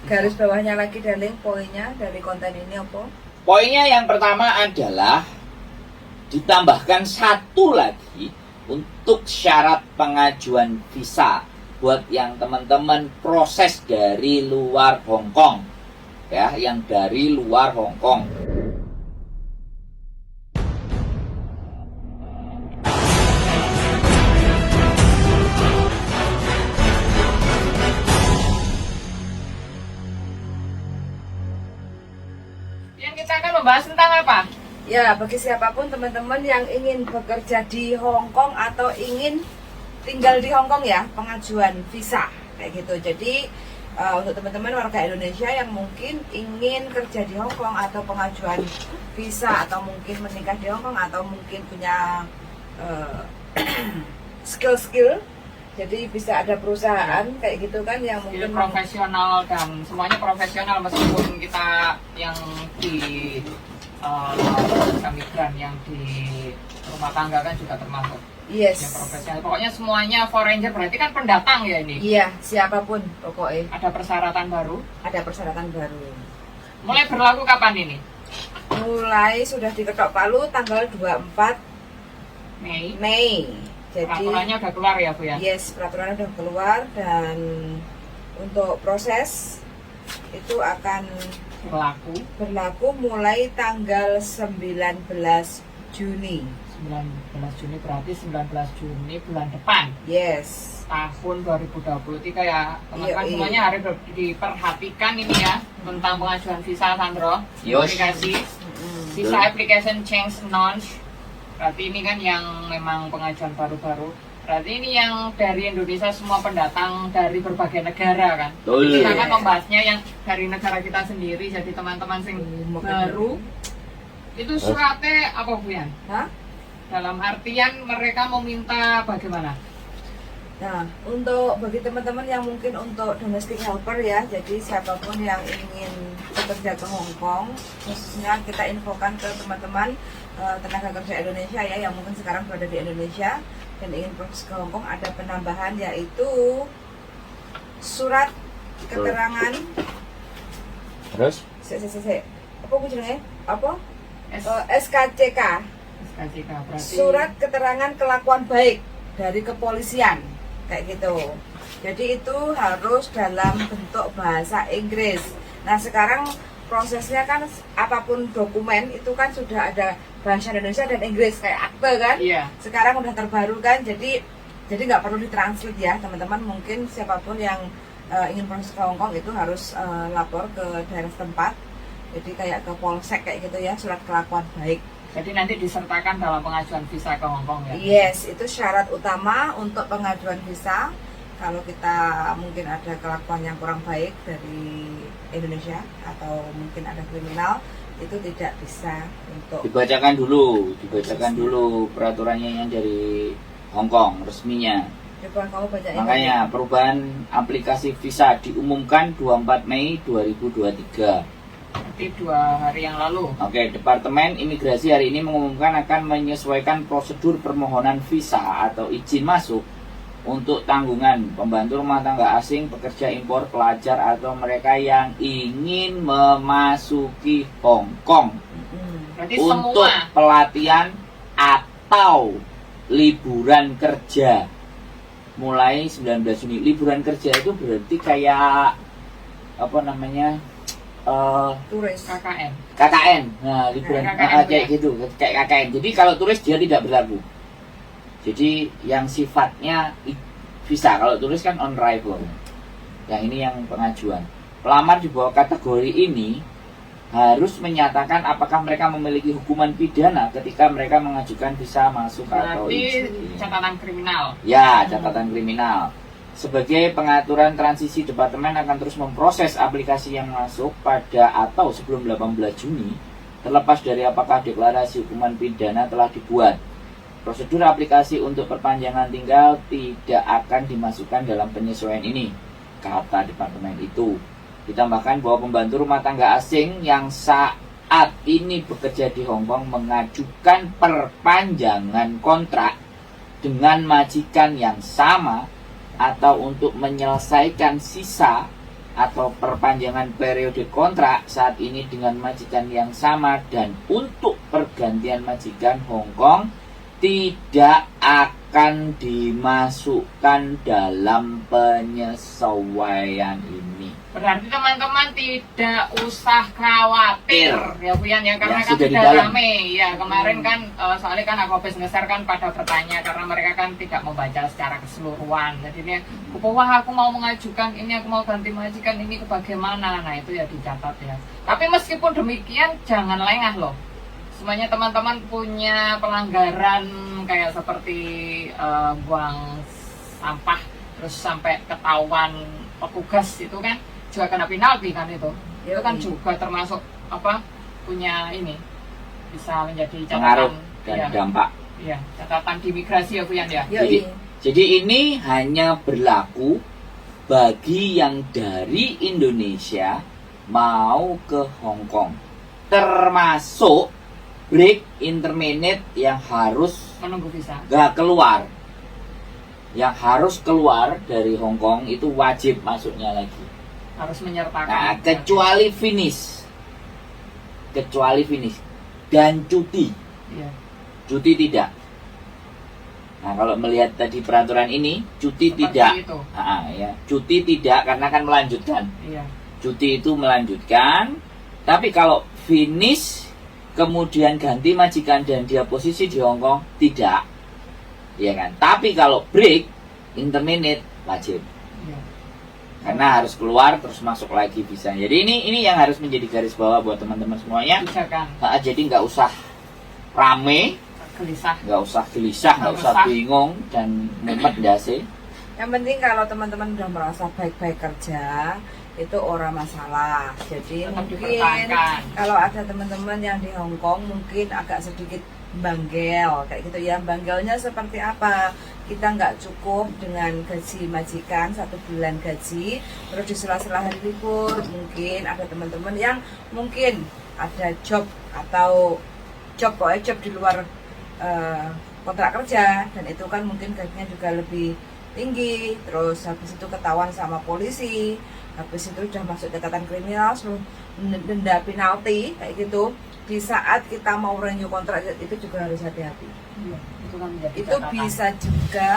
garis bawahnya lagi darling, poinnya dari konten ini apa? Poinnya yang pertama adalah ditambahkan satu lagi untuk syarat pengajuan visa buat yang teman-teman proses dari luar Hong Kong, ya, yang dari luar Hong Kong. Yang kita akan membahas tentang apa? Ya, bagi siapapun teman-teman yang ingin bekerja di Hong Kong atau ingin tinggal di Hong Kong ya, pengajuan visa kayak gitu. Jadi untuk teman-teman warga Indonesia yang mungkin ingin kerja di Hong Kong atau pengajuan visa atau mungkin menikah di Hong Kong atau mungkin punya skill-skill, jadi bisa ada perusahaan kayak gitu kan yang Skill mungkin profesional dan semuanya profesional meskipun kita yang di migran yang di rumah tangga kan juga termasuk yang yes. profesional. Pokoknya semuanya foreigner berarti kan pendatang ya ini. Iya, siapapun pokoknya Ada persyaratan baru. ada persyaratan baru. Mulai berlaku kapan ini? Mulai sudah diketok palu tanggal 24 Mei. Mei. Jadi Peraturannya udah keluar ya Bu ya? yes, peraturannya sudah keluar dan untuk proses itu akan berlaku mulai tanggal 19 Juni. 19 Juni berarti 19 Juni bulan depan. Yes. Tahun 2023 ya teman-teman, Iya, semuanya harus diperhatikan ini ya tentang pengajuan visa Sandro. Yos. Aplikasi visa application change announced. Berarti ini kan yang memang pengajuan baru-baru. Berarti ini yang dari Indonesia semua pendatang dari berbagai negara kan. Betul. Kita akan membahasnya yang dari negara kita sendiri. Jadi teman-teman sing baru itu suratnya apa Bu Yan? Hah? Dalam artian mereka meminta bagaimana? Nah, untuk bagi teman-teman yang mungkin untuk domestic helper ya, jadi siapapun yang ingin bekerja ke Hong Kong, khususnya kita infokan ke teman-teman tenaga kerja Indonesia ya, yang mungkin sekarang berada di Indonesia dan ingin proses ke Hong Kong, ada penambahan yaitu surat keterangan. Terus? Apa kujenenge? Apa? S- SKCK. SKCK berarti Surat keterangan kelakuan baik dari kepolisian kayak gitu. Jadi itu harus dalam bentuk bahasa Inggris. Nah sekarang prosesnya kan apapun dokumen itu kan sudah ada bahasa Indonesia dan Inggris kayak akte kan. Iya. Sekarang udah terbaru kan, jadi nggak perlu ditranslate ya teman-teman. Mungkin siapapun yang ingin proses ke Hong Kong itu harus lapor ke daerah setempat. Jadi kayak ke polsek kayak gitu ya, surat kelakuan baik. Jadi nanti disertakan dalam pengajuan visa ke Hong Kong ya? Yes, itu syarat utama untuk pengajuan visa. Kalau kita mungkin ada kelakuan yang kurang baik dari Indonesia atau mungkin ada kriminal, itu tidak bisa untuk Dibacakan dulu peraturannya yang dari Hong Kong resminya. coba kamu bacain. Makanya perubahan aplikasi visa diumumkan 24 Mei 2023. Berarti 2 hari yang lalu. Oke, Departemen Imigrasi hari ini mengumumkan akan menyesuaikan prosedur permohonan visa atau izin masuk untuk tanggungan pembantu rumah tangga asing, pekerja impor, pelajar atau mereka yang ingin memasuki Hong Kong Berarti untuk semua pelatihan atau liburan kerja mulai 19 Juni. Liburan kerja itu berarti kayak apa namanya? turis. KKN. KKN. Nah, liburan KKN kayak gitu, kayak KKN. Jadi kalau turis dia tidak berlaku. Jadi yang sifatnya visa, kalau turis kan on arrival. Yang ini yang pengajuan. Pelamar di bawah kategori ini harus menyatakan apakah mereka memiliki hukuman pidana ketika mereka mengajukan visa masuk atau Berarti izin. catatan kriminal. Ya, catatan kriminal. Sebagai pengaturan transisi, Departemen akan terus memproses aplikasi yang masuk pada atau sebelum 18 Juni, terlepas dari apakah deklarasi hukuman pidana telah dibuat. Prosedur aplikasi untuk perpanjangan tinggal tidak akan dimasukkan dalam penyesuaian ini, kata Departemen itu. Ditambahkan bahwa pembantu rumah tangga asing yang saat ini bekerja di Hong Kong mengajukan perpanjangan kontrak dengan majikan yang sama atau untuk menyelesaikan sisa atau perpanjangan periode kontrak saat ini dengan majikan yang sama, dan untuk pergantian majikan Hong Kong tidak akan dimasukkan dalam penyesuaian ini. Berarti teman-teman tidak usah khawatir ya Bu Yan ya, karena Ya, kan sudah di sudah dalam. rame ya kemarin kan soalnya kan aku habis ngeser kan pada bertanya karena mereka kan tidak membaca secara keseluruhan. Jadi ini wah aku mau mengajukan ini, aku mau ganti majikan ini ke bagaimana. Nah itu ya dicatat ya. Tapi meskipun demikian jangan lengah loh. Semuanya teman-teman punya pelanggaran kayak seperti buang sampah terus sampai ketahuan petugas itu kan juga kena penalti kan itu. Itu kan juga termasuk apa punya ini bisa menjadi Pengaruh catatan dan ya, dampak. ya, catatan di migrasi ya Bu Yan ya. Jadi ini hanya berlaku bagi yang dari Indonesia mau ke Hong Kong, termasuk break intermediate yang harus Menunggu visa. gak keluar, yang harus keluar dari Hong Kong itu wajib masuknya lagi. Harus menyertakan. Nah, kecuali finish dan cuti Iya. tidak. Nah, kalau melihat tadi peraturan ini, cuti Seperti tidak. itu. Ya, cuti tidak karena kan melanjutkan. Iya. Cuti itu melanjutkan. Tapi kalau finish kemudian ganti majikan dan dia posisi di Hong Kong tidak. Ya kan? Tapi kalau break intermediate wajib. Iya. Karena harus keluar terus masuk lagi bisa. Jadi ini yang harus menjadi garis bawah buat teman-teman semuanya. Kebijakan. Jadi nggak usah rame, Gelisah. nggak usah gelisah, nggak usah Resah. bingung dan mumet dasi. Yang penting kalau teman-teman udah merasa baik-baik kerja itu ora masalah. Jadi Tetap mungkin dipertahankan. kalau ada teman-teman yang di Hong Kong mungkin agak sedikit banggel kayak gitu ya. Banggelnya seperti apa? Kita nggak cukup dengan gaji majikan 1 bulan gaji, terus di sela-sela hari libur mungkin ada teman-teman yang mungkin ada job atau job di luar kontrak kerja, dan itu kan mungkin gajinya juga lebih tinggi. Terus habis itu ketahuan sama polisi, habis itu udah masuk catatan kriminal, suruh denda penalti kayak gitu. Di saat kita mau renew kontrak itu juga harus hati-hati. Iya. Itu kan menjadi Itu catatan. bisa juga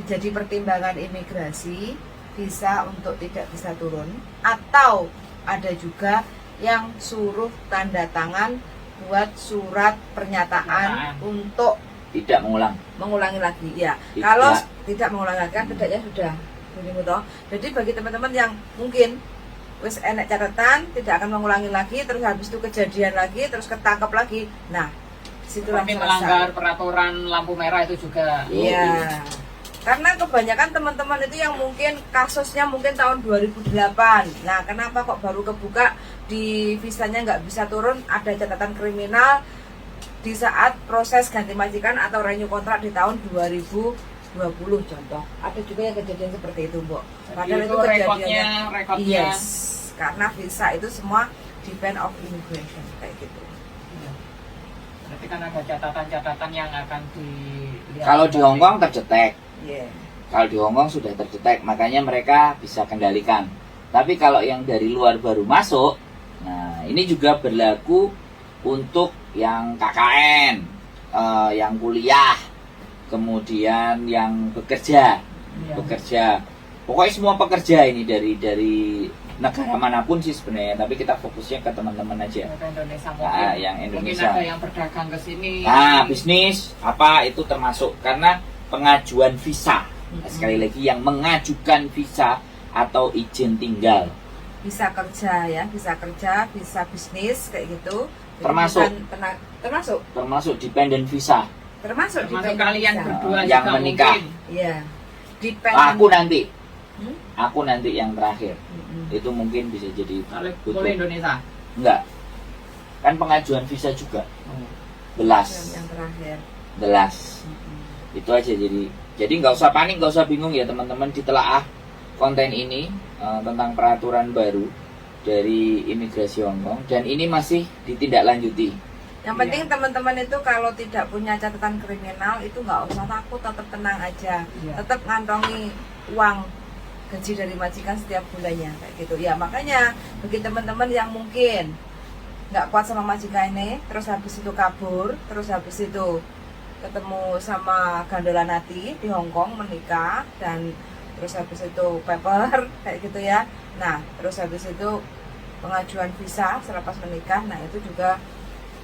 jadi pertimbangan imigrasi, bisa untuk tidak bisa turun, atau ada juga yang suruh tanda tangan buat surat pernyataan untuk Tidak mengulangi lagi ya. Tidak. Kalau tidak mengulangi lagi kan tidaknya sudah begini toh. Jadi bagi teman-teman yang mungkin wis enek catatan tidak akan mengulangi lagi, terus habis itu kejadian lagi, terus ketangkap lagi, nah situlah Seperti melanggar peraturan lampu merah itu juga. iya. Karena kebanyakan teman-teman itu yang mungkin kasusnya mungkin tahun 2008. Nah, kenapa kok baru kebuka di visanya nggak bisa turun? Ada catatan kriminal di saat proses ganti majikan atau renew kontrak di tahun 2020 contoh. Ada juga yang kejadian seperti itu, Mbok. Padahal itu kejadiannya rekodnya. yes. Karena visa itu semua depend of immigration kayak gitu. Iya. Berarti kan ada catatan-catatan yang akan dilihat. Kalau di Hong Kong terdetek. Iya. Kalau di Hong Kong sudah terdetek, makanya mereka bisa kendalikan. Tapi kalau yang dari luar baru masuk, nah ini juga berlaku untuk yang KKN, yang kuliah, kemudian yang bekerja, Iya. Pokoknya semua pekerja ini dari negara manapun sih sebenarnya. Tapi kita fokusnya ke teman-teman aja. Ke Indonesia mungkin. Nah, yang Indonesia. Mungkin ada yang berdagang ke sini. Nah, bisnis apa itu termasuk karena pengajuan visa. Sekali lagi yang mengajukan visa atau izin tinggal. Bisa kerja ya, bisa kerja, bisa bisnis kayak gitu. Jadi Termasuk. bukan termasuk Termasuk dependent visa. termasuk Termasuk dependent kalian visa. berdua Yang juga menikah. mungkin. Iya. Dependent. Aku nanti yang terakhir. Mm-mm. Itu mungkin bisa jadi Boleh Indonesia. enggak. Kan pengajuan visa juga. Dan Belas. yang terakhir. Itu aja jadi nggak usah panik, nggak usah bingung ya teman-teman, ditelaah konten ini tentang peraturan baru dari imigrasi Hong Kong, dan ini masih ditindaklanjuti. Yang penting teman-teman itu kalau tidak punya catatan kriminal itu nggak usah takut, tetap tenang aja, Iya. tetap ngantongi uang gaji dari majikan setiap bulannya kayak gitu ya. Makanya bagi teman-teman yang mungkin nggak kuat sama majikan ini, terus habis itu kabur, terus habis itu ketemu sama gandolan hati di Hong Kong, menikah, dan terus habis itu paper kayak gitu ya. Nah terus habis itu pengajuan visa selepas menikah, nah itu juga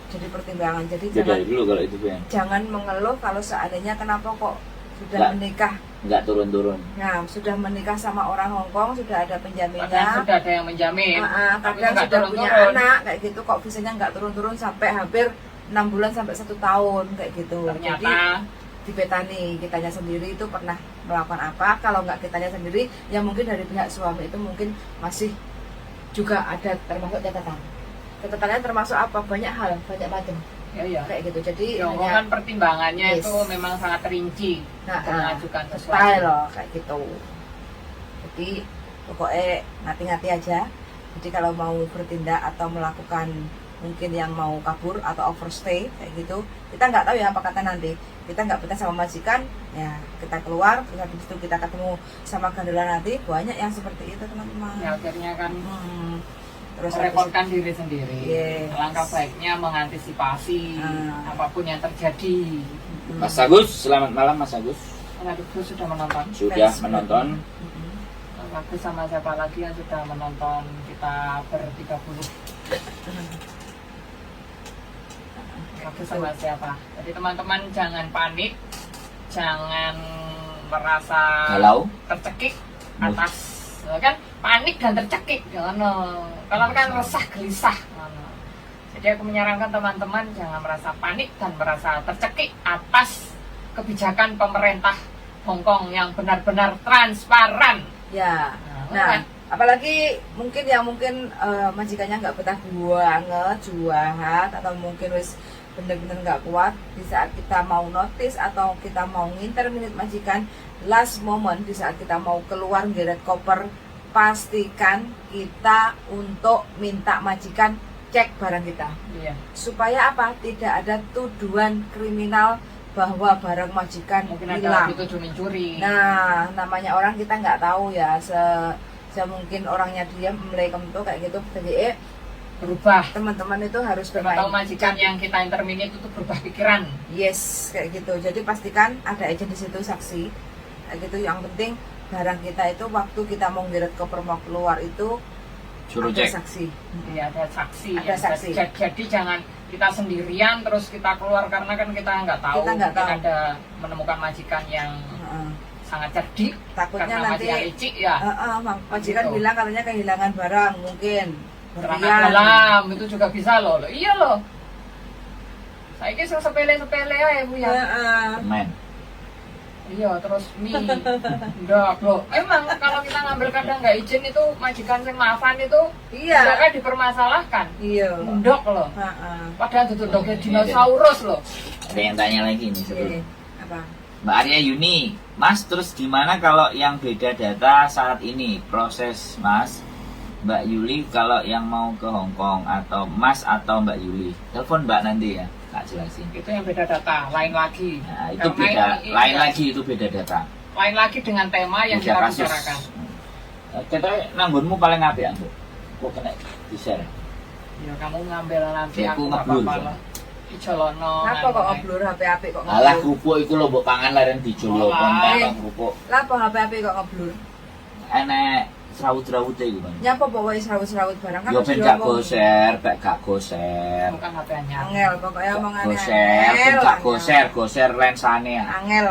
jadi pertimbangan. Jadi Beda dulu kalau itu Ben. jangan mengeluh kalau seandainya kenapa kok sudah menikah. Nggak turun-turun. Nah, sudah menikah sama orang Hong Kong, sudah ada Padahal penjaminnya. sudah ada yang menjamin. Tapi Kadang nggak sudah punya turun-turun. anak kayak gitu, kok visanya nggak turun-turun sampai hampir 6 bulan sampai 1 tahun kayak gitu. Jadi Ternyata di petani kitanya sendiri itu pernah melakukan apa? Kalau nggak kitanya sendiri, yang mungkin dari pihak suami itu mungkin masih juga ada termasuk catatan. Catatannya termasuk apa? Banyak hal, banyak macam ya. kayak gitu. Jadi Kan pertimbangannya Yes. itu memang sangat rinci untuk mengajukan sesuatu. style loh kayak gitu. Jadi pokoknya hati-hati aja. Jadi kalau mau bertindak atau melakukan mungkin yang mau kabur atau overstay kayak gitu, kita nggak tahu ya apa kata nanti. Kita nggak betah sama majikan, ya kita keluar, terus habis itu kita ketemu sama gandolan nanti. Banyak yang seperti itu teman-teman. Ya akhirnya kan Terus habis merepotkan diri sendiri. Yes. Alangkah baiknya mengantisipasi apapun yang terjadi. Mas Agus, selamat malam Mas Agus. Anak-anak sudah menonton. Sudah menonton. Agus sama siapa lagi yang sudah menonton kita ber-30? Agus sama siapa? Jadi teman-teman jangan panik, jangan merasa Galau. tercekik atas kan panik dan tercekik, jangan kalau kan resah gelisah. Jadi aku menyarankan teman-teman jangan merasa panik dan merasa tercekik atas kebijakan pemerintah Hong Kong yang benar-benar transparan. Ya. Nah, Apalagi mungkin majikannya nggak betah banget jualan, atau mungkin wis bener-bener nggak kuat di saat kita mau notice atau kita mau nginterminate majikan, last moment di saat kita mau keluar geret koper, pastikan kita untuk minta majikan cek barang kita. iya. Supaya apa? Tidak ada tuduhan kriminal bahwa barang majikan Mungkin ada hilang. itu mencuri. Nah, namanya orang kita nggak tahu ya, mungkin orangnya diam melekem tuh kayak gitu. Jadi Berubah. teman-teman itu harus Siapa tahu majikan yang kita interminate itu berubah pikiran. yes kayak gitu. Jadi pastikan ada agent di situ, saksi kayak gitu. Yang penting barang kita itu waktu kita mau ngeret koper mau keluar itu Suruh ada cek. saksi. Iya, ada saksi. Ada saksi. Jadi jangan kita sendirian terus kita keluar karena kan kita nggak tahu. Kita nggak Mungkin tahu. ada menemukan majikan yang Heeh. sangat cerdik. Takutnya Karena nanti majikan licik ya. majikan Gitu. bilang katanya kehilangan barang mungkin Celana berlian. dalam itu juga bisa loh. Iya loh. Saya kira sepele-sepele ya Bu ya. Heeh. Permen. Iya, terus mie. Enggak, loh. Emang kalau kita ngambil kadang nggak izin itu majikan yang maafan itu Iya. kan dipermasalahkan. Iya. Mendok loh. Heeh. Padahal itu dokter dinosaurus loh. Ada yang tanya lagi nih sebelum. Oke. Apa? Mbak Arya Yuni, Mas terus gimana kalau yang beda data saat ini proses Mas, Mbak Yuli kalau yang mau ke Hong Kong atau Mas atau Mbak Yuli, telepon Mbak nanti ya, tak jelasin. Itu yang beda data, lain lagi. Nah itu Karena beda, ini- lain iya. lagi itu beda data, Lain lagi dengan tema yang beda kita kasus. bicarakan. Kita nanggunmu paling apa ya, Bu? Kok kena di-share? Ya kamu ngambil nanti Ya, aku aku nggak ngeblur, apa-apa Jon. lah. Ijolono. Apa kok ngeblur HP kok Alah ngeblur? kerupuk itu lo mbok pangan laren dijolo Olah. kontak kerupuk. Lah apa HP kok ngeblur? Enek serawut-serawute iku, Bang. Nyapa pokoknya serawut-serawut barang kan Yo harus ben gak diomong. goser, bek gak goser. Bukan HP-nya. Angel pokoknya omongannya Goser, ben gak goser, goser lensane ya. Angel.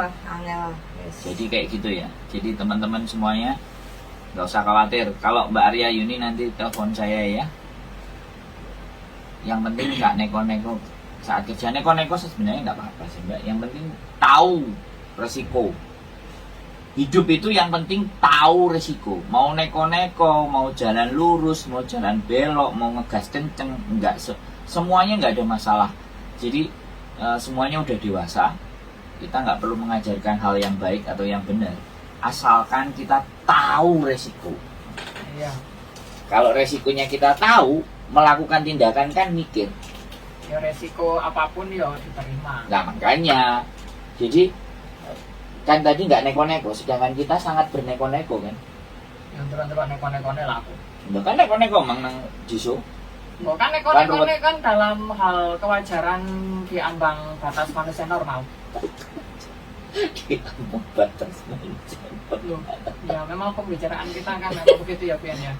Yes. Jadi kayak gitu ya. Jadi teman-teman semuanya nggak usah khawatir. Kalau Mbak Arya Yuni nanti telepon saya ya. Yang penting nggak neko-neko saat kerja. Neko-neko sebenarnya nggak apa-apa sih Mbak. Yang penting tahu resiko. Hidup itu yang penting tahu resiko. Mau neko-neko, mau jalan lurus, mau jalan belok, mau ngegas kenceng, semuanya nggak ada masalah. Jadi semuanya udah dewasa. Kita nggak perlu mengajarkan hal yang baik atau yang benar, asalkan kita tahu resiko. Iya. Kalau resikonya kita tahu, melakukan tindakan kan mikir. Ya resiko apapun ya diterima. Nah makanya, jadi kan tadi nggak neko-neko, sedangkan kita sangat berneko-neko kan. Yang terus-terus neko-nekone laku. Bahkan neko-neko mang nang jiso. Bukan neko-nekone kan dalam hal kewajaran di ambang batas manusia normal. Di ambang batas manusia. Loh, ya memang pembicaraan kita kan memang begitu ya Pian ya.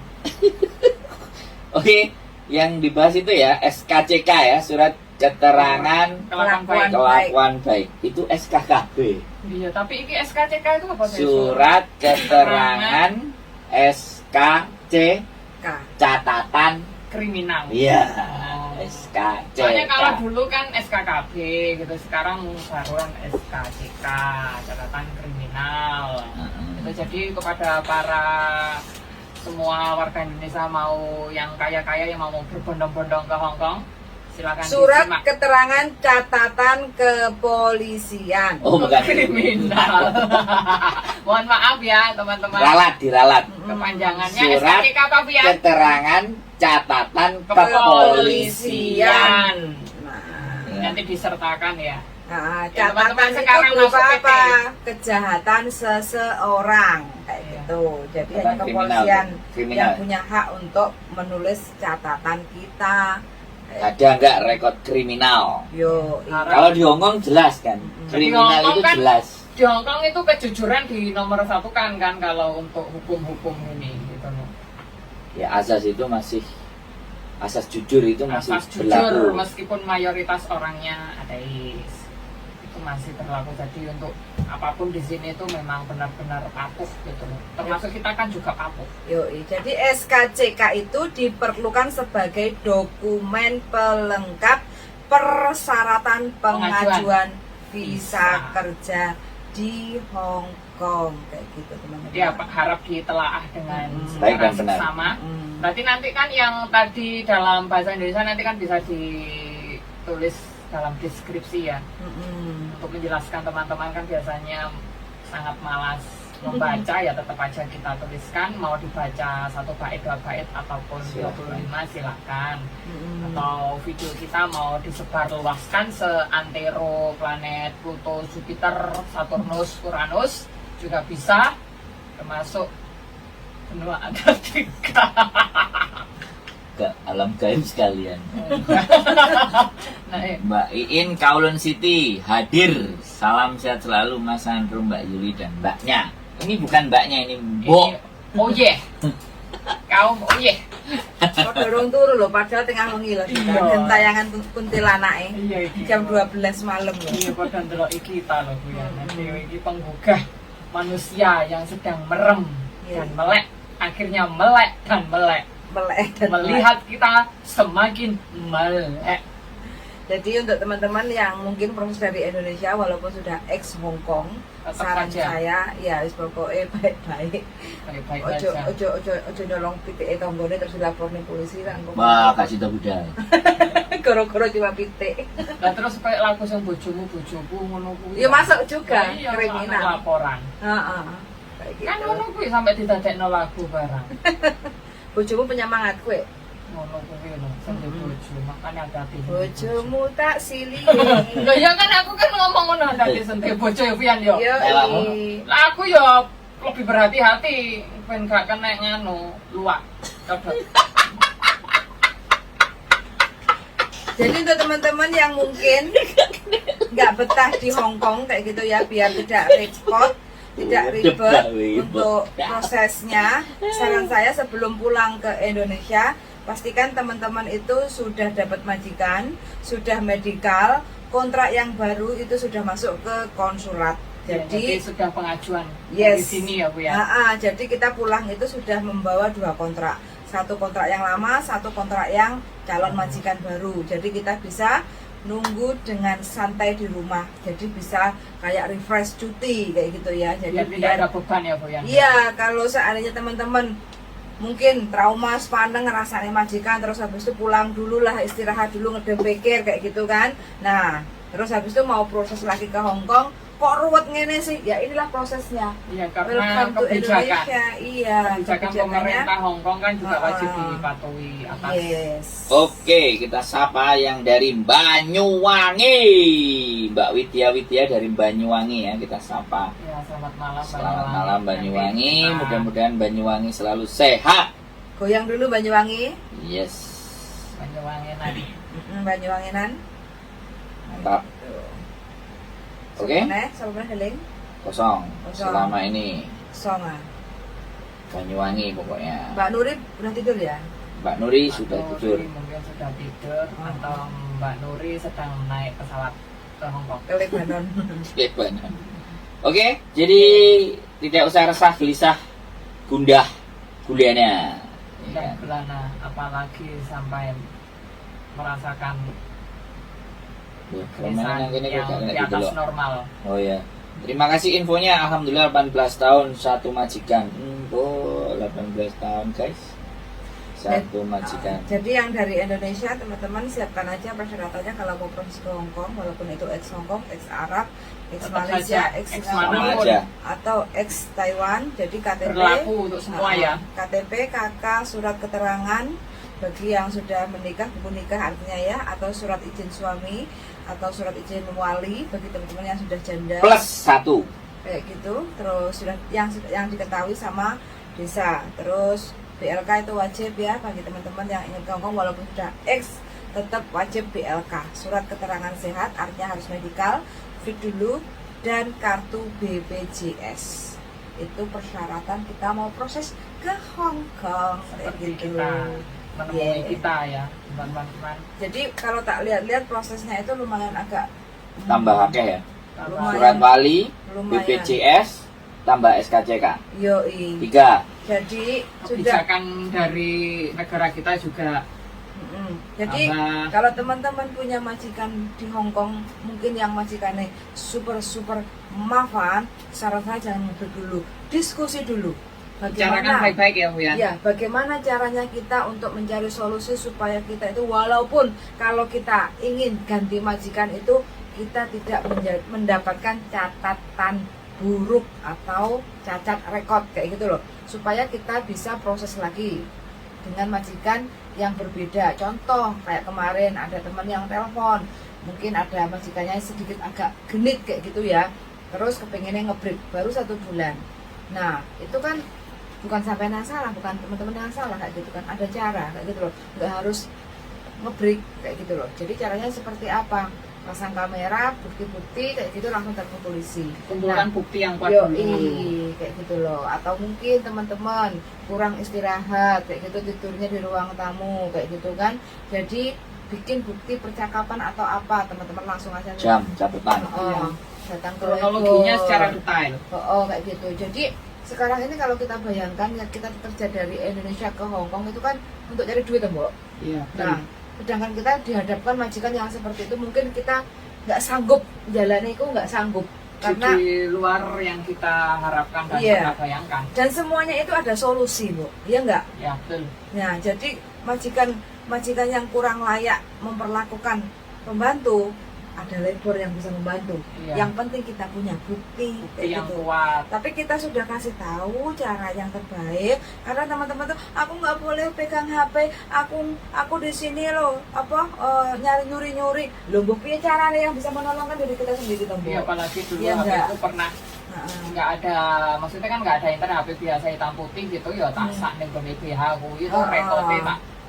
Oke, yang dibahas itu ya SKCK ya, surat keterangan kelakuan baik. Itu SKKB. Iya, tapi ini SKCK itu apa sih? Surat keterangan SKC catatan kriminal. Iya, Oh. SKCK. Soalnya kalau dulu kan SKKB gitu, sekarang baruan SKCK, catatan kriminal. Itu jadi kepada para semua warga Indonesia mau yang kaya-kaya yang mau berbondong-bondong ke Hong Kong, silakan Surat disimak. keterangan catatan kepolisian. Oh, bukan Kriminal. Mohon maaf ya teman-teman. diralat. Kepanjangannya Surat SKCK apa ya? keterangan catatan Kepolisian. Nah, Nanti disertakan ya. Nah, Ya, catatan teman-teman itu sekarang berupa masuk apa? Kejahatan seseorang kayak Iya. gitu. Jadi Bukan hanya kepolisian kriminal. yang punya hak untuk menulis catatan kita. Ada nggak rekod kriminal? Yo, Kalau di Hongkong jelas kan, kriminal Di Hongkong itu kan- jelas. Di Hong Kong itu kejujuran di nomor satu kan kalau untuk hukum-hukum ini gitu loh. Ya asas itu masih asas jujur itu masih Asas jujur berlaku. meskipun mayoritas orangnya ateis itu masih berlaku. Jadi untuk apapun di sini itu memang benar-benar patuh gitu loh. Termasuk kita kan juga patuh. Yoi, jadi SKCK itu diperlukan sebagai dokumen pelengkap persyaratan pengajuan visa kerja di Hong Kong kayak gitu teman-teman. Jadi harap ditelaah dengan Baik dan secara benar. seksama. Hmm. Berarti nanti kan yang tadi dalam bahasa Indonesia nanti kan bisa ditulis dalam deskripsi ya. Mm-mm. Untuk menjelaskan teman-teman kan biasanya sangat malas membaca ya tetap aja kita tuliskan, mau dibaca 1 bait 2 bait ataupun Silakan. 25 silakan. Mm-mm. Atau video kita mau disebar luaskan seantero planet Pluto, Jupiter, Saturnus, Uranus juga bisa, termasuk benua Antartika. Ke alam gaib sekalian. Nah, Mbak Iin Kowloon City hadir. Salam sehat selalu Mas Andrew, Mbak Yuli dan mbaknya. Ini bukan mbaknya, ini mbok. oh yeah. Kaum oh yeah. Kok dorong turu loh, padahal tengah wengi loh kita. Iya. Dan tayangan kuntilanake Iya iki. jam 12 malam loh. Iya padha ndelok kita loh Bu ya. Nanti iki penggugah manusia yang sedang merem Iya. dan melek, akhirnya melek dan melek. Melek dan Melihat kita semakin melek. Jadi untuk teman-teman yang mungkin proses dari Indonesia walaupun sudah ex Hong Kong, Tetap saran saja. saya ya wis pokoknya baik-baik. Baik-baik Ojo aja. ojo nyolong pitike tanggane terus dilaporne polisi kan. Wah, kasih tau budal. Goro-goro cuma pitik. Lah terus kayak lagu sing bojomu ngono kuwi. Ya masuk juga Iya, kriminal. ana laporan. Heeh. Kayak Kan gitu. ngono kuwi sampai didadekno lagu barang. Bojomu penyemangat kowe. Ngono kuwi lho, sing di bojo, makane hati. Bojomu tak silih. Lah ya kan aku kan ngomong ngono hati sentil bojo ya pian yo. Yo. Lah aku ya lebih berhati-hati ben gak kena nganu luak. Coba. Jadi untuk teman-teman yang mungkin nggak betah di Hong Kong kayak gitu ya, biar tidak repot, tidak ribet untuk prosesnya, saran saya sebelum pulang ke Indonesia, pastikan teman-teman itu sudah dapat majikan, sudah medikal, kontrak yang baru itu sudah masuk ke konsulat. Jadi sudah pengajuan Yes. di sini ya Bu ya. Jadi kita pulang itu sudah membawa 2 kontrak. Satu kontrak yang lama, satu kontrak yang calon majikan baru. Jadi kita bisa nunggu dengan santai di rumah. Jadi bisa kayak refresh cuti kayak gitu ya. Jadi Biar tidak ada beban ya Bu ya. iya, kalau seandainya teman-teman mungkin trauma sepaneng ngerasain majikan, terus habis itu pulang dulu lah, istirahat dulu, ngedem pikir kayak gitu kan. Nah, terus habis itu mau proses lagi ke Hong Kong, kok ruwet ngene sih? Ya inilah prosesnya. Iya, karena Welcome to kebijakan. Indonesia. Iya, Kebijakan pemerintah Hong Kong kan juga wajib dipatuhi atas. Yes. Oke, kita sapa yang dari Banyuwangi. Mbak Widya dari Banyuwangi ya, kita sapa. Ya, selamat malam Selamat malam Banyuwangi, Nah, mudah-mudahan Banyuwangi selalu sehat. Goyang dulu Banyuwangi. Yes. Banyuwangi nanti. Banyuwanginan. Mantap. Oke. Sama heling. Kosong. Kosong. Selama ini Songa. Banyuwangi pokoknya. Mbak Nuri udah tidur ya? Mbak Nuri Mbak sudah Nuri tidur. mungkin sudah tidur atau Mbak Nuri sedang naik pesawat ke Hong Kong. Ke Lebanon. Lebanon. Oke, jadi tidak usah resah, gelisah, gundah, gulana. Dan belana apalagi sampai merasakan Permainan lisan yang yang kini di gitu atas loh. normal. Oh ya. Terima kasih infonya. Alhamdulillah 18 tahun satu majikan. 18 tahun guys. Satu majikan. Jadi yang dari Indonesia teman-teman siapkan aja persyaratannya kalau mau proses ke Hong Kong, walaupun itu ex Hong Kong, ex Arab, ex Tetap Malaysia, saja, ex ex Singapura, manapun. aja. atau ex Taiwan. Jadi KTP Berlaku untuk semua ya. KTP, KK, surat keterangan bagi yang sudah menikah, buku nikah artinya ya, atau surat izin suami atau surat izin wali bagi teman-teman yang sudah janda. Plus 1. Kayak gitu. Terus sudah yang diketahui sama desa. Terus BLK itu wajib ya bagi teman-teman yang ingin ke Hongkong walaupun sudah X, tetap wajib BLK. Surat keterangan sehat artinya harus medical, fit dulu, dan kartu BPJS. Itu persyaratan kita mau proses ke Hong Kong kayak Seperti gitu. kita menemui Yeah. kita ya, teman-teman. Jadi kalau tak lihat-lihat prosesnya itu lumayan agak Tambah akeh ya. Lumayan. Surat wali, lumayan. BPJS, tambah SKCK. Yoi. 3. Jadi sudah. Kebijakan dari negara kita juga Jadi tambah. kalau teman-teman punya majikan di Hong Kong, mungkin yang majikannya super maafan, saran saya jangan ngobrol dulu, diskusi dulu. Bicarakan baik-baik ya, Bu ya. Ya, bagaimana caranya kita untuk mencari solusi supaya kita itu walaupun kalau kita ingin ganti majikan itu kita tidak mendapatkan catatan buruk atau cacat rekod kayak gitu loh, supaya kita bisa proses lagi dengan majikan yang berbeda. Contoh kayak kemarin ada teman yang telepon, mungkin ada majikannya sedikit agak genit kayak gitu ya, terus kepengennya ngebreak baru 1 bulan. Nah itu kan bukan sampai yang salah, bukan teman-teman yang salah kayak gitu kan, ada cara kayak gitu loh, nggak harus ngebreak kayak gitu loh. Jadi caranya seperti apa? Pasang kamera, bukti-bukti kayak gitu langsung telepon polisi. Kumpulkan bukti yang kuat Yoi, dulu. kayak gitu loh. Atau mungkin teman-teman kurang istirahat kayak gitu, tidurnya di ruang tamu kayak gitu kan. Jadi bikin bukti percakapan atau apa, teman-teman langsung aja Jam catatan. datang ke Kronologinya labor. secara detail. Kayak gitu. Jadi sekarang ini kalau kita bayangkan ya, kita kerja dari Indonesia ke Hong Kong itu kan untuk cari duit, Mbok. Iya. Nah, sedangkan kita dihadapkan majikan yang seperti itu, mungkin kita nggak sanggup jalannya itu, nggak sanggup karena di luar yang kita harapkan dan Iya. kita bayangkan. dan semuanya itu ada solusi, Bu. Iya nggak? Ya, betul. Nah, jadi majikan yang kurang layak memperlakukan pembantu, ada labor yang bisa membantu. Iya. Yang penting kita punya bukti, Bukti kayak yang gitu. kuat. Tapi kita sudah kasih tahu cara yang terbaik, karena teman-teman tuh aku nggak boleh pegang HP, aku di sini loh nyari nyuri loh, Bu, piye caranya yang bisa menolongkan diri kita sendiri, toh, Bu? Iya, apalagi dulu Iya, HP enggak? itu pernah Nah, nggak ada, maksudnya kan nggak ada internet, HP biasa hitam putih gitu ya, tak sak ning gone BH ku itu rekote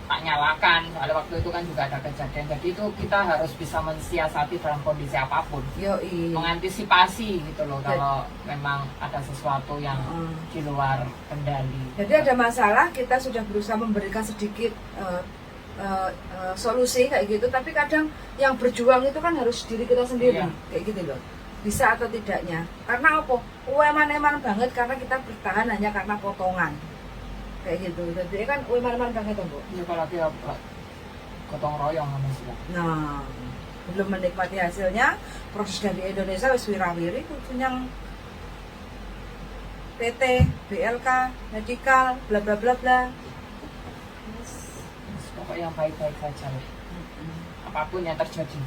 tak nyalakan. Soalnya waktu itu kan juga ada kejadian. Jadi itu kita harus bisa mensiasati dalam kondisi apapun. yoi. Mengantisipasi gitu loh kalau memang ada sesuatu yang di luar kendali. Jadi ada masalah, kita sudah berusaha memberikan sedikit solusi kayak gitu, tapi kadang yang berjuang itu kan harus diri kita sendiri, Iya. kayak gitu loh. Bisa atau tidaknya. Karena apa? Eman-eman banget karena kita bertahan hanya karena potongan. Kayak gitu. Jadi kan eman-eman banget, Bu. Ya apalagi apa gotong royong sama sih. Nah, belum menikmati hasilnya, proses dari Indonesia wis wirawiri kudu yang PT, BLK, medical, bla bla bla bla. Pokoknya yang baik-baik saja lah. Apapun yang terjadi.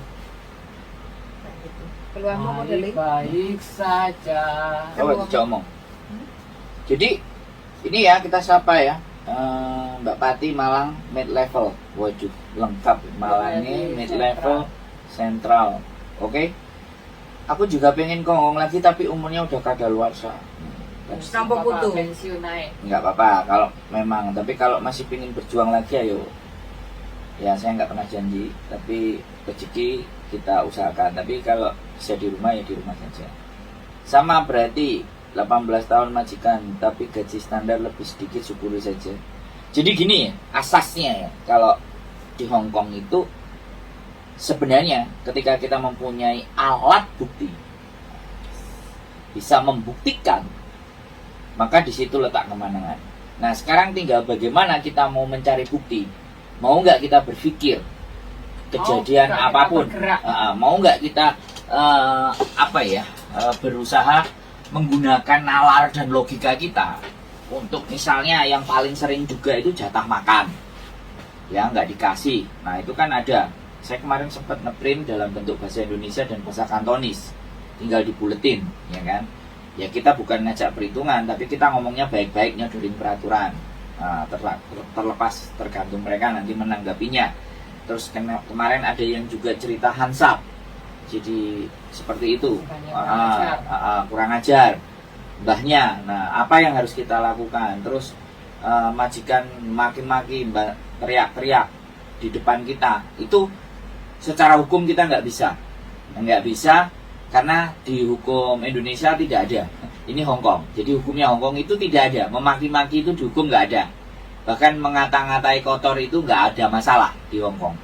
gitu. Keluarmu modeling. Baik saja. Coba dijawab ngomong. Jadi ini ya kita sapa ya. Mbak Pati Malang mid level. Waduh, lengkap Malang ini mid level sentral. Oke. Aku juga pengen kongong lagi tapi umurnya udah kadaluarsa. Sampo putu. Pensiun naik. Nggak apa-apa kalau memang, tapi kalau masih pengen berjuang lagi ayo. Ya saya nggak pernah janji, tapi rezeki kita usahakan. Tapi kalau bisa di rumah ya di rumah saja. Sama berarti 18 tahun majikan, tapi gaji standar lebih sedikit, syukuri saja. Jadi gini ya, asasnya ya, kalau di Hong Kong itu sebenarnya ketika kita mempunyai alat bukti, bisa membuktikan, maka di situ letak kemenangan. Nah sekarang tinggal bagaimana kita mau mencari bukti. Mau nggak kita berpikir kejadian apapun, mau nggak kita berusaha menggunakan nalar dan logika kita untuk misalnya yang paling sering juga itu jatah makan, ya nggak dikasih. Nah itu kan ada. Saya kemarin sempat ngeprint dalam bentuk bahasa Indonesia dan bahasa Kantonis, tinggal dibuletin, ya kan? Ya kita bukan ngajak perhitungan, tapi kita ngomongnya baik-baik nyodorin peraturan. Nah, terlepas tergantung mereka nanti menanggapinya. Terus kemarin ada yang juga cerita hansap, jadi seperti itu, kurang ajar mbahnya. Nah apa yang harus kita lakukan? Terus majikan maki-maki, teriak-teriak di depan kita, itu secara hukum kita nggak bisa, karena di hukum Indonesia tidak ada. Ini Hong Kong, jadi hukumnya Hong Kong itu tidak ada. Memaki-maki itu dihukum nggak ada. Bahkan mengata-ngatai kotor itu nggak ada masalah di Hong Kong.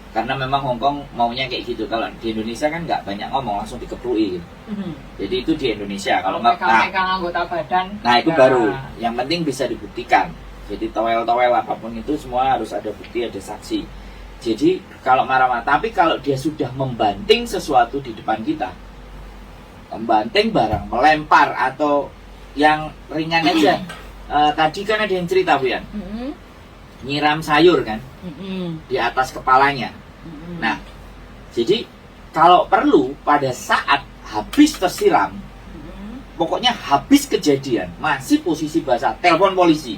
Karena memang Hong Kong maunya kayak gitu. Kalau di Indonesia kan nggak banyak ngomong, langsung dikeprui gitu. Jadi itu di Indonesia. Kalau nggak, anggota badan. Nah itu baru. Yang penting bisa dibuktikan. Jadi towel-towel apapun itu semua harus ada bukti, ada saksi. Jadi kalau marah-marah, tapi kalau dia sudah membanting sesuatu di depan kita, membanting barang, melempar, atau yang ringan aja. Tadi kan ada yang cerita Bu Yan, nyiram sayur kan di atas kepalanya. Nah, jadi kalau perlu pada saat habis tersiram, pokoknya habis kejadian, masih posisi basah, telepon polisi.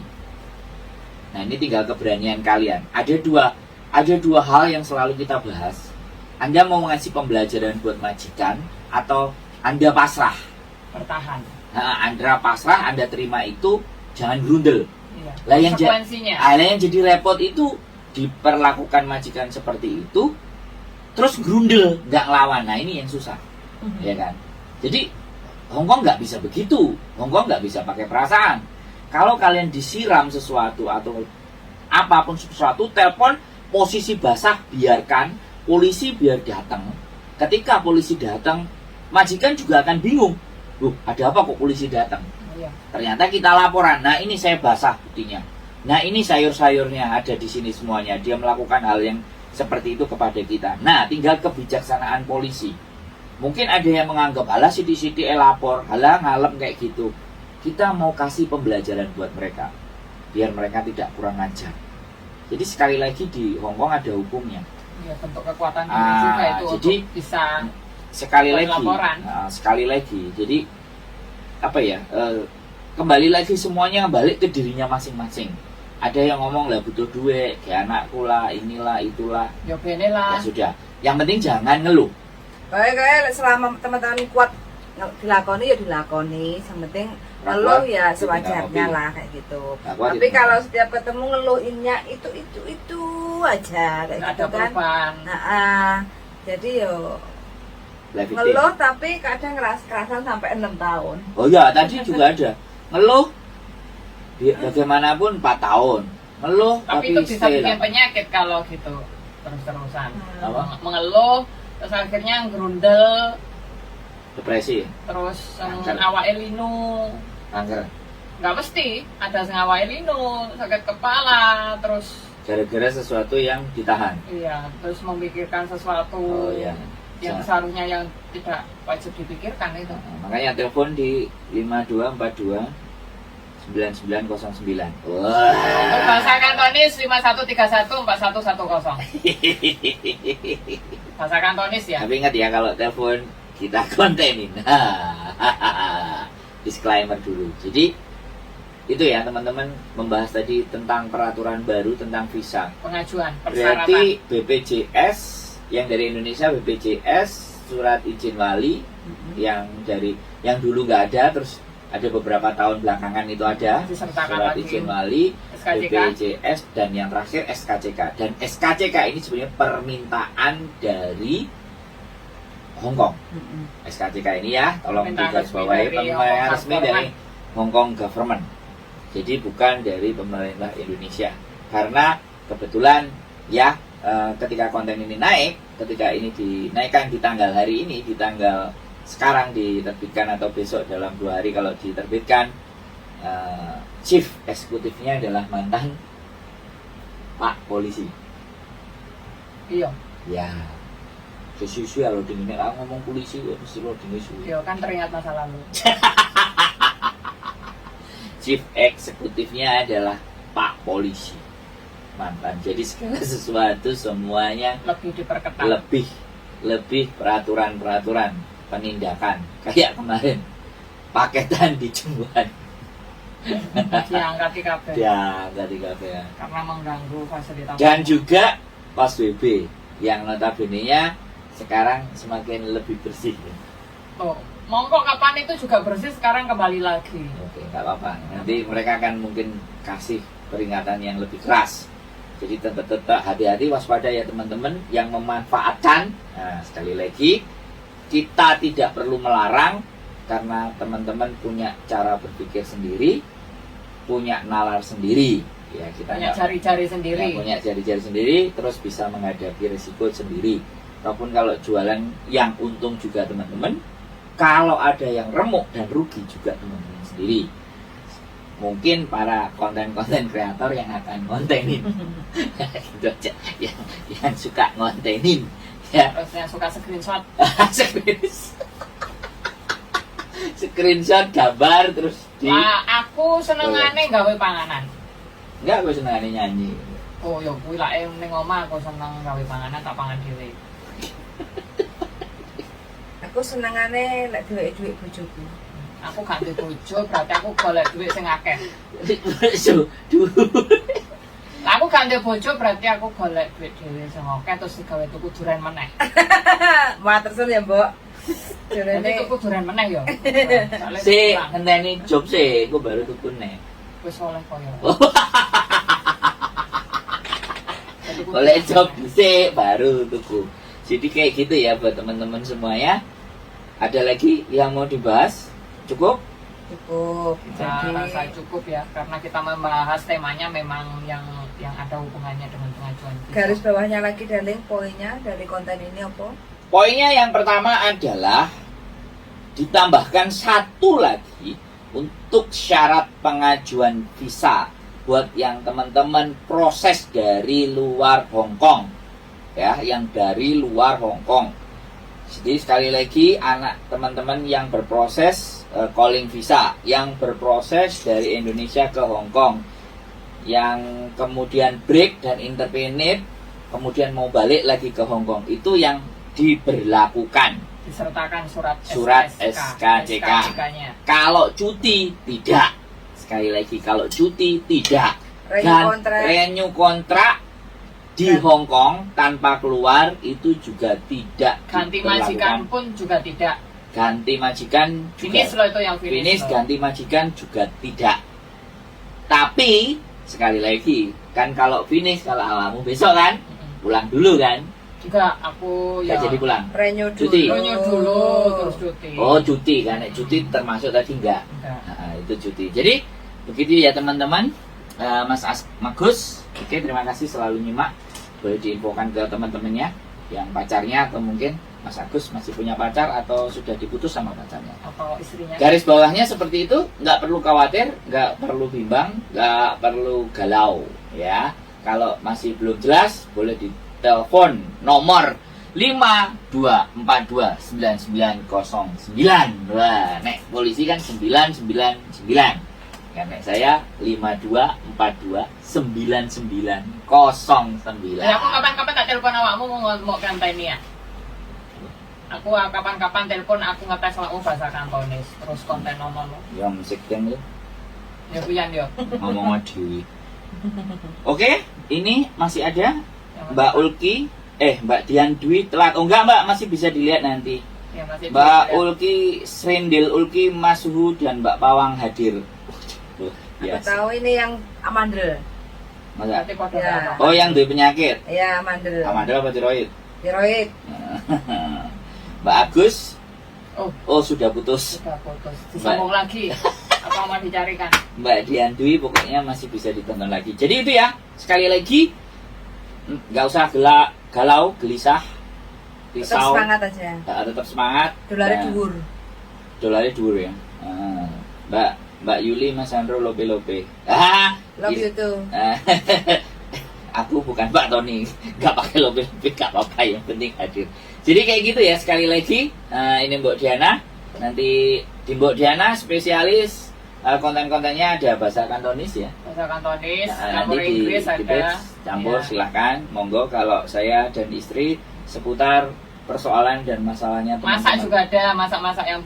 Nah ini tinggal keberanian kalian. Ada dua hal yang selalu kita bahas. Anda mau ngasih pembelajaran buat majikan, atau Anda pasrah, bertahan. Nah, Anda pasrah, Anda terima itu, jangan grundel. Iya. Lah yang Konsekuensinya. jadi repot itu diperlakukan majikan seperti itu, terus grundel, nggak lawan. Nah ini yang susah, ya kan? Jadi Hongkong nggak bisa begitu. Hongkong nggak bisa pakai perasaan. Kalau kalian disiram sesuatu atau apapun sesuatu, telepon posisi basah, biarkan polisi biar datang. Ketika polisi datang, majikan juga akan bingung. Loh, ada apa kok polisi datang? Iya. Ternyata kita laporan. Nah, ini saya basah buktinya. Nah, ini sayur-sayurnya ada di sini semuanya. Dia melakukan hal yang seperti itu kepada kita. Nah, tinggal kebijaksanaan polisi. Mungkin ada yang menganggap, alah siti-siti lapor, alah ngalem kayak gitu. Kita mau kasih pembelajaran buat mereka, biar mereka tidak kurang ajar. Jadi sekali lagi di Hongkong ada hukumnya. Ya, bentuk kekuatan juga itu jadi, untuk bisa sekali lagi, sekali lagi. Jadi apa ya? Kembali lagi semuanya balik ke dirinya masing-masing. Ada yang ngomong lah butuh duit, kayak anakku lah, inilah, itulah. Ya bener lah. Ya sudah. Yang penting jangan ngeluh. Kayak selama teman-teman kuat dilakoni ya dilakoni. Yang penting ngeluh ya sewajarnya lah kayak gitu. Tapi kalau setiap ketemu ngeluhinnya itu aja kayak gitu kan. Nah, jadi yo ngeluh tapi kadang keras-kerasan sampai 6 tahun. Oh ya, tadi juga ada ngeluh bagaimanapun 4 tahun. Ngeluh tapi itu bisa bikin penyakit kalau gitu terus-terusan. Mengeluh terus akhirnya ngerundel, depresi, terus awake linu, kanker. Nggak mesti, ada sing awake linu, sakit kepala, terus gara-gara sesuatu yang ditahan. Iya, terus memikirkan sesuatu yang seharusnya yang tidak wajib dipikirkan itu. Makanya telepon di 5242 9909. Untuk Wah. bahasa Kantonis 5131 4110. Bahasa Kantonis ya. Tapi ingat ya kalau telepon kita kontenin. Disclaimer dulu. Jadi itu ya teman-teman, membahas tadi tentang peraturan baru tentang visa. Pengajuan Berarti persyaratan. BPJS yang dari Indonesia, BPJS surat izin wali yang dulu nggak ada, terus ada beberapa tahun belakangan itu ada Disertakan surat lagi. izin wali, SKCK. BPJS, dan yang terakhir SKCK. Dan SKCK ini sebenarnya permintaan dari Hong Kong. SKCK ini ya, tolong Permintaan digarisbawahi, resmi dari permintaan Hong Kong resmi dari Hong Kong government. Jadi bukan dari pemerintah Indonesia. Karena kebetulan ya ketika konten ini naik, ketika ini dinaikkan di tanggal hari ini, di tanggal sekarang diterbitkan atau besok dalam 2 hari kalau diterbitkan, chief eksekutifnya adalah mantan Pak Polisi. Iya. Ya, sesuai kalau dengan ngomong polisi kok mesti lo dengan Iya kan teringat masa lalu. Chief eksekutifnya adalah Pak Polisi mantan. Jadi segala sesuatu semuanya Lebih diperketat. lebih peraturan penindakan. Kayak kemarin paketan di Jembuhan Diangkat di KB. ya tadi ya. Karena mengganggu fasilitas. Dan juga Pos WB yang notabene-nya sekarang semakin lebih bersih. Tuh, mongko kapan itu juga bersih, sekarang kembali lagi. Oke, nggak apa-apa. Nanti mereka akan mungkin kasih peringatan yang lebih keras. Jadi tetap hati-hati, waspada ya teman-teman yang memanfaatkan. Nah, sekali lagi kita tidak perlu melarang karena teman-teman punya cara berpikir sendiri, punya nalar sendiri. Ya, kita Banyak nggak- jari-jari sendiri. ya, punya jari-jari sendiri, terus bisa menghadapi risiko sendiri. Ataupun kalau jualan yang untung juga teman-teman, kalau ada yang remuk dan rugi juga teman-teman sendiri. Mungkin para konten-konten kreator yang akan ngontenin gitu aja, yang suka ngontenin ya. Terus yang suka screenshot. Screenshot gambar terus di Lah, aku senengane gawe panganan. enggak, gue seneng nyanyi. Oh, ya kuwi lak ning omah aku seneng gawe panganan tak pangan dhewe. Aku senengane lek duwe-duwe bojoku. Aku gak duwe bojo, berarti aku golek duit sing akeh. So, Lah aku gak duwe bojo, berarti aku golek duit dhewe sing akeh terus digawe tuku duren meneh. Matersun ya, Mbok. Jadi Jurene tuku duren meneh ya. Soale si pulang. ngenteni job sih, gue baru tuku nih. Wis oleh koyo. Jadi kudu Oleh duren job meneh. sih baru tuku. Jadi kayak gitu ya buat teman-teman semuanya. Ada lagi yang mau dibahas? Cukup? cukup. Kita rasa cukup ya, karena kita membahas temanya memang yang ada hubungannya dengan pengajuan visa. Garis bawahnya lagi darling, poinnya dari konten ini apa? Poinnya yang pertama adalah ditambahkan satu lagi untuk syarat pengajuan visa buat yang teman-teman proses dari luar Hong Kong, ya, yang dari luar Hong Kong. Jadi sekali lagi anak teman-teman yang berproses calling visa, yang berproses dari Indonesia ke Hong Kong, yang kemudian break dan intervenit, kemudian mau balik lagi ke Hong Kong, itu yang diberlakukan Disertakan surat SKCK. SKCK-nya. Kalau cuti tidak. Sekali lagi kalau cuti tidak. Renew kontrak. Renew kontrak di Dan- Hong Kong tanpa keluar itu juga tidak Ganti diberlakukan. majikan pun juga tidak. Ganti majikan juga. Finish loh itu yang finish. Finish loh. ganti majikan juga tidak. Tapi sekali lagi kan kalau finish kalau alamu besok kan pulang dulu kan. Juga aku Nggak ya jadi pulang. Renew dulu. Cuti. renew dulu terus cuti. Oh cuti kan, cuti termasuk tadi enggak. Enggak. Nah, itu cuti. Jadi begitu ya teman-teman. Mas Magus, oke, terima kasih selalu nyimak. Boleh diinfokan ke teman-temannya yang pacarnya atau mungkin Mas Agus masih punya pacar atau sudah diputus sama pacarnya. Atau istrinya. Garis bawahnya seperti itu, nggak perlu khawatir, nggak perlu bimbang, nggak perlu galau, ya. Kalau masih belum jelas, boleh ditelepon nomor 52429909. Wah, nek polisi kan 999, Karena saya 52429909. Ya, aku kapan-kapan tak telepon awakmu mau ngenteni ya. Aku kapan-kapan telepon aku ngetes awakmu bahasa Kantonis terus konten ngomong. Yang musik yang Ya kuyan yo. ngomong dewi. Oke, ini masih ada Mbak Ulki, Mbak Dian Dwi telat. Oh enggak Mbak, masih bisa dilihat nanti. Ya, masih Mbak bisa, ya. Ulki Srendil Ulki Masuhu dan Mbak Pawang hadir. Aku Yes. tahu ini yang amandel. Masa? Berarti kode Ya. apa? Oh yang duwe penyakit. Ya, amandel. Amandel apa tiroid? Tiroid. Mbak Agus, Oh, sudah putus. sudah putus. Disambung lagi. Apa mau dicarikan? Mbak Dian Dwi pokoknya masih bisa ditonton lagi. Jadi itu ya, sekali lagi nggak usah galau, gelisah, Tetap risau, semangat aja. tetap semangat. Dolarnya Nah, dhuwur. Dolarnya dhuwur ya. Mbak Yuli Mas Sandro lope. Love you too. Aku bukan Mbak Tony, nggak pakai lope, nggak apa-apa, yang penting hadir. Jadi kayak gitu ya, sekali lagi ini Mbok Diana. Nanti di Mbok Diana spesialis konten-kontennya ada bahasa Kantonis ya. Bahasa Kantonis, Nah, campur nanti Inggris di ada. page campur Ya. silahkan, monggo. Kalau saya dan istri seputar persoalan dan masalahnya Masak teman-teman. juga ada, masak-masak yang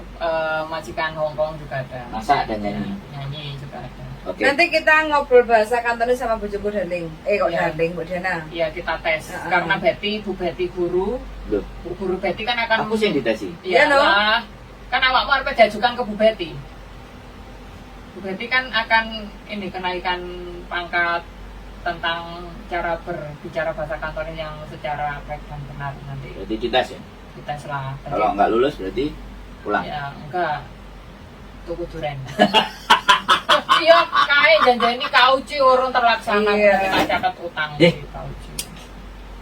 majikan Hongkong juga ada. Masak dan nyanyi. Nyanyi juga ada. Oke. Nanti kita ngobrol bahasa Kantonis sama bojoku Darling. Kok Ya. Darling, Bu Diana. Iya, kita tes. Heeh. Karena Bu Betty guru, Loh, Bu Guru Betty kan akan aku sih yang ditesi. Iya Iya, no? lah. Kan awakmu harus diajukan ke Bu Betty. Bu Betty kan akan ini kenaikan pangkat tentang cara berbicara bahasa Kantonis yang secara baik dan benar nanti. Berarti dites ya. Dites lah. Kalau nggak lulus berarti pulang. Ya enggak. Tuku duren. Iya, kae janjani kauci urung terlaksana. Iya. Kita catat utang Eh. di kauci.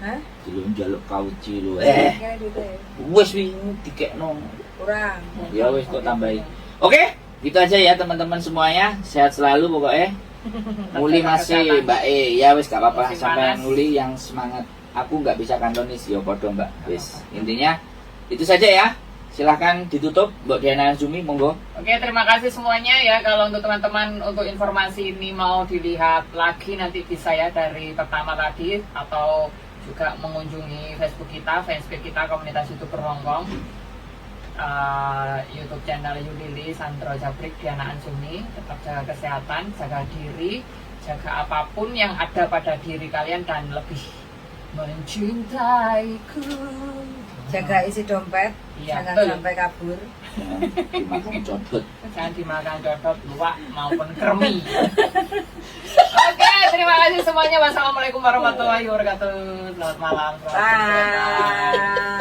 Hah? Belum jaluk kauci lu. Kayak gitu ya. Wes wingi dikekno. Kurang. Ya wes kok tambahin. Oke, gitu aja ya teman-teman semuanya. Sehat selalu pokoknya. Nguli masih Mbak ya wes gak apa-apa, Masih sampai panas. nguli yang semangat. Aku nggak bisa Kantonis ya podo Mbak. Wes intinya itu saja ya. Silahkan ditutup Mbak Diana Zumi, monggo. Oke, terima kasih semuanya ya. Kalau untuk teman-teman untuk informasi ini mau dilihat lagi nanti bisa ya dari pertama tadi atau juga mengunjungi Facebook kita, fanspage kita komunitas YouTuber Hongkong. YouTube channel Yulili Sandro Jabrik Diana Ansumi. Tetap jaga kesehatan, jaga diri, jaga apapun yang ada pada diri kalian dan lebih mencintaiku. Jaga isi dompet, Iya, jangan betul. sampai kabur. Dimakan codot. Jangan dimakan dodot, luwak maupun kremi. Oke, terima kasih semuanya. Wassalamualaikum warahmatullahi wabarakatuh. Selamat malam. Selamat berjumpa. Bye.